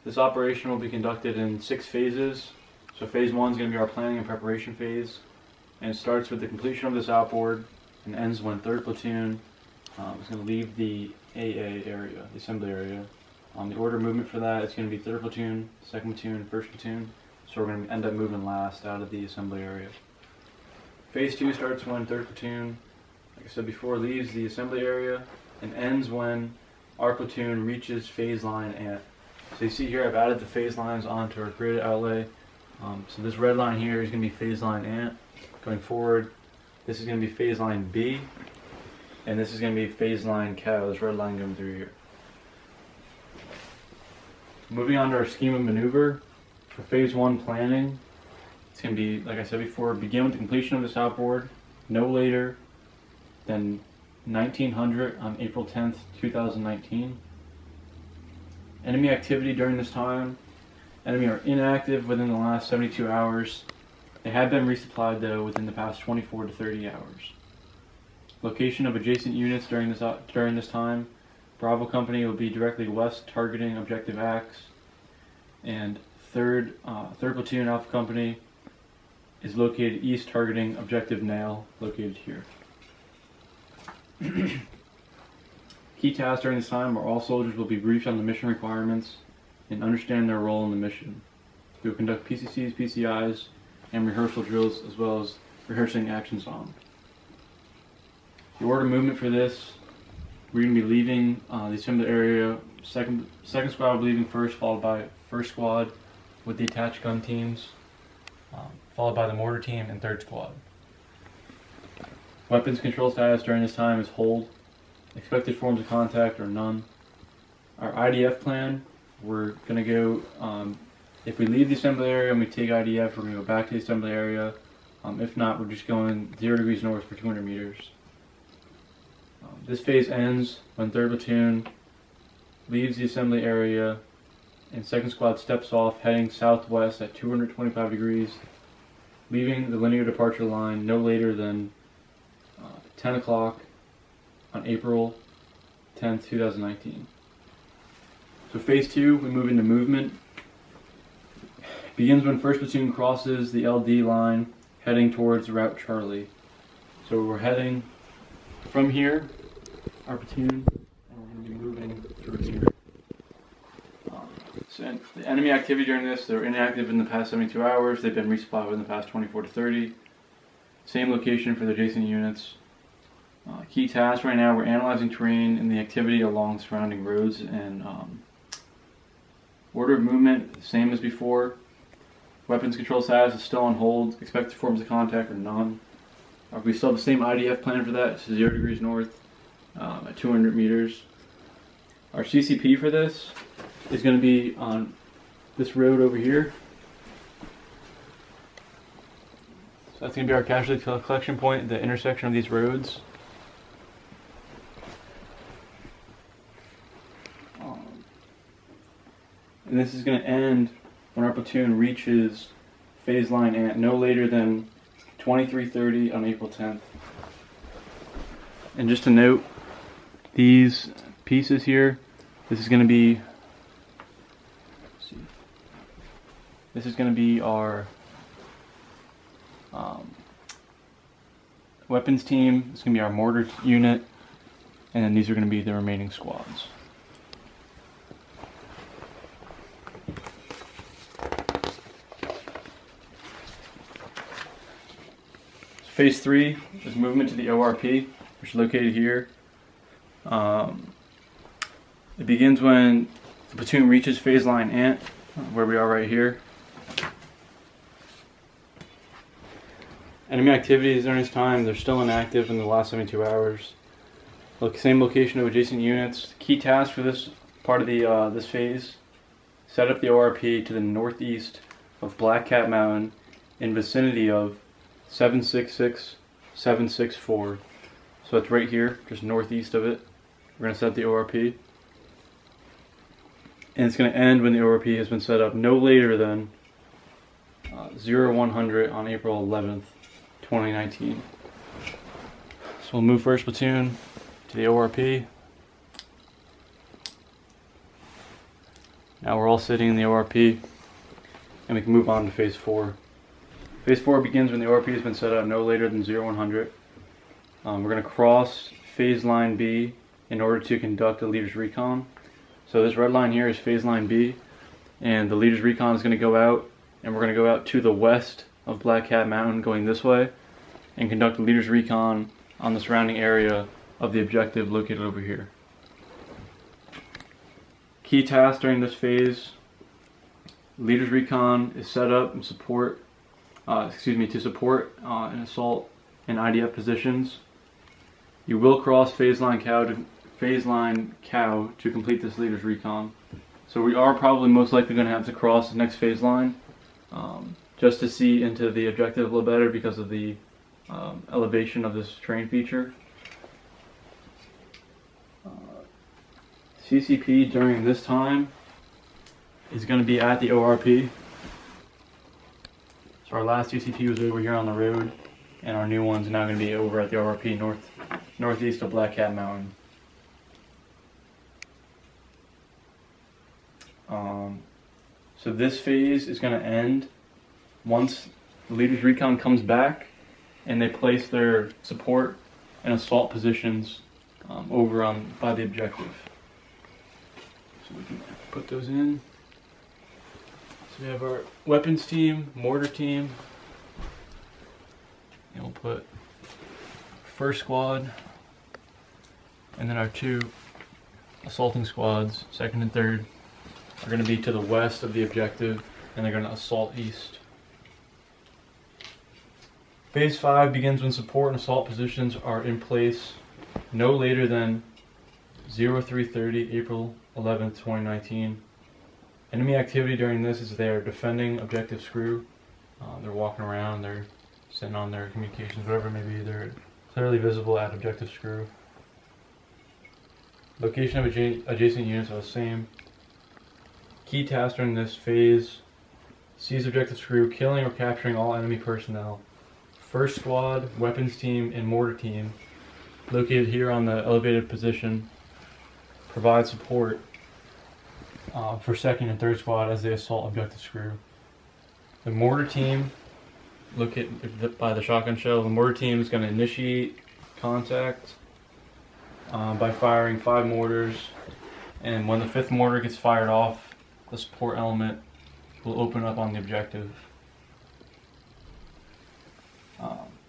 This operation will be conducted in 6 phases. So phase 1 is going to be our planning and preparation phase, and it starts with the completion of this outboard and ends when 3rd platoon is going to leave the AA area, the assembly area. The order of movement for that is going to be 3rd platoon, 2nd platoon, 1st platoon. So we're going to end up moving last out of the assembly area. Phase 2 starts when 3rd platoon, like I said before, leaves the assembly area and ends when our platoon reaches phase line ANT. So you see here I've added the phase lines onto our grid outlay. So this red line here is going to be phase line ANT. Going forward, this is going to be phase line B, and this is going to be phase line COW, this red line going through here. Moving on to our scheme of maneuver, for phase 1 planning, it's going to be, like I said before, begin with the completion of this outboard no later than 1900 on April 10th, 2019. Enemy activity during this time. Enemy are inactive within the last 72 hours. They have been resupplied though within the past 24 to 30 hours. Location of adjacent units during this time. Bravo Company will be directly west targeting Objective Axe, and 3rd Platoon Alpha Company is located east targeting Objective Nail, located here. Key tasks during this time are all soldiers will be briefed on the mission requirements and understand their role in the mission. We will conduct PCCs, PCIs, and rehearsal drills, as well as rehearsing action song. The order of movement for this, we're going to be leaving the assembly area. Second squad will be leaving first, followed by 1st squad with the attached gun teams, followed by the mortar team and 3rd squad. Weapons control status during this time is hold. Expected forms of contact are none. Our IDF plan, we're going to go, if we leave the assembly area and we take IDF, we're going to go back to the assembly area. If not, we're just going 0 degrees north for 200 meters. This phase ends when 3rd Platoon leaves the assembly area and 2nd Squad steps off heading southwest at 225 degrees, leaving the linear departure line no later than 10 o'clock on April 10th, 2019. So phase 2, we move into movement. Begins when 1st Platoon crosses the LD line heading towards Route Charlie. So we're heading from here, our platoon, and we're going to be moving through here. So the enemy activity during this, they're inactive in the past 72 hours. They've been resupplied within the past 24 to 30. Same location for the adjacent units. Key tasks right now, we're analyzing terrain and the activity along surrounding roads, and order of movement, same as before. Weapons control status is still on hold. Expected forms of contact are none. We still have the same IDF plan for that. It's 0 degrees north at 200 meters. Our CCP for this is going to be on this road over here. So that's going to be our casualty collection point at the intersection of these roads. And this is going to end when our platoon reaches phase line ANT no later than 23:30 on April 10th. And just to note, these pieces here, this is going to be our weapons team. It's going to be our mortar unit, and then these are going to be the remaining squads. Phase 3 is movement to the ORP, which is located here. It begins when the platoon reaches phase line ANT, where we are right here. Enemy activities during this time, they're still inactive in the last 72 hours. Same location of adjacent units. Key task for this part of the this phase, set up the ORP to the northeast of Black Cat Mountain in vicinity of 766, 764. So it's right here, just northeast of it. We're going to set the ORP. And it's going to end when the ORP has been set up no later than 0100 on April 11th, 2019. So we'll move 1st Platoon to the ORP. Now we're all sitting in the ORP, and we can move on to phase 4. Phase 4 begins when the ORP has been set up no later than 0100. We're going to cross phase line B in order to conduct a leader's recon. So this red line here is phase line B, and the leader's recon is going to go out, and we're going to go out to the west of Black Cat Mountain going this way and conduct a leader's recon on the surrounding area of the objective located over here. Key tasks during this phase: leader's recon is set up and support to support an assault in IDF positions. You will cross phase line cow to complete this leader's recon. So we are probably most likely going to have to cross the next phase line just to see into the objective a little better because of the elevation of this terrain feature. CCP during this time is going to be at the ORP. So our last CCP was over here on the road, and our new one's now going to be over at the ORP northeast of Black Cat Mountain. So this phase is going to end once the leader's recon comes back and they place their support and assault positions over by the objective. So we can put those in. So we have our weapons team, mortar team, and we'll put first squad, and then our 2 assaulting squads, second and third, are going to be to the west of the objective, and they're going to assault east. Phase 5 begins when support and assault positions are in place no later than 0330 April 11th, 2019. Enemy activity during this is they are defending objective screw. They're walking around, they're sitting on their communications, whatever it may be. They're clearly visible at objective screw. Location of adjacent units are the same. Key tasks during this phase: seize objective screw, killing or capturing all enemy personnel. First squad, weapons team, and mortar team, located here on the elevated position, provide support for second and third squad as they assault objective screw. The mortar team, located by the shotgun shell, the mortar team is going to initiate contact by firing 5 mortars, and when the 5th mortar gets fired off, the support element will open up on the objective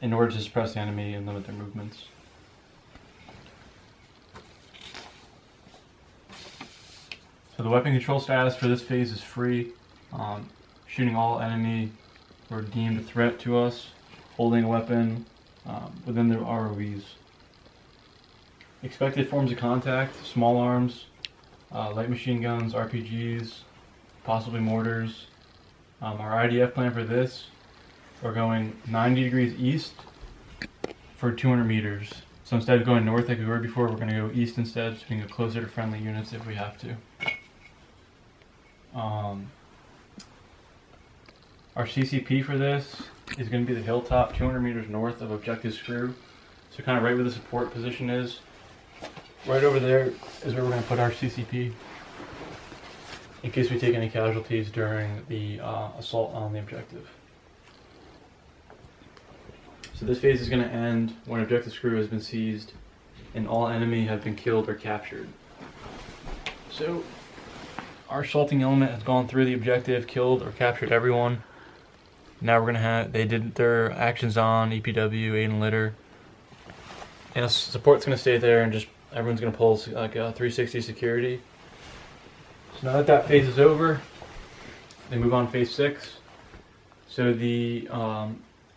in order to suppress the enemy and limit their movements. So the weapon control status for this phase is free. Shooting all enemy who are deemed a threat to us, holding a weapon within their ROVs. Expected forms of contact: small arms, light machine guns, RPGs, possibly mortars. Our IDF plan for this, we're going 90 degrees east for 200 meters. So instead of going north like we were before, we're going to go east instead, so we can go closer to friendly units if we have to. Our CCP for this is going to be the hilltop 200 meters north of objective screw. So kind of right where the support position is. Right over there is where we're going to put our CCP in case we take any casualties during the assault on the objective. So this phase is going to end when objective screw has been seized and all enemy have been killed or captured. So our assaulting element has gone through the objective, killed or captured everyone. Now we're going to they did their actions on EPW, aid and litter. And support's going to stay there and just everyone's going to pull like a 360 security. So now that that phase is over, they move on to phase 6. So the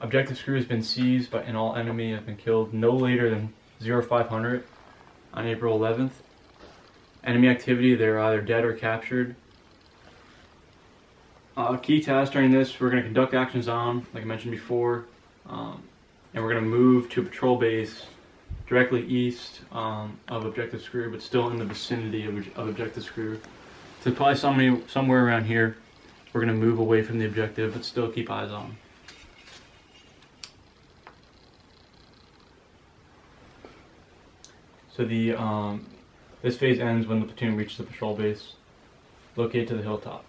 objective screw has been seized and all enemy have been killed no later than 0500 on April 11th. Enemy activity, they're either dead or captured. Key tasks during this, we're going to conduct actions on, like I mentioned before, and we're going to move to a patrol base directly east of objective screw, but still in the vicinity of objective screw. So probably somewhere around here, we're going to move away from the objective, but still keep eyes on. So the this phase ends when the platoon reaches the patrol base. located to the hilltop.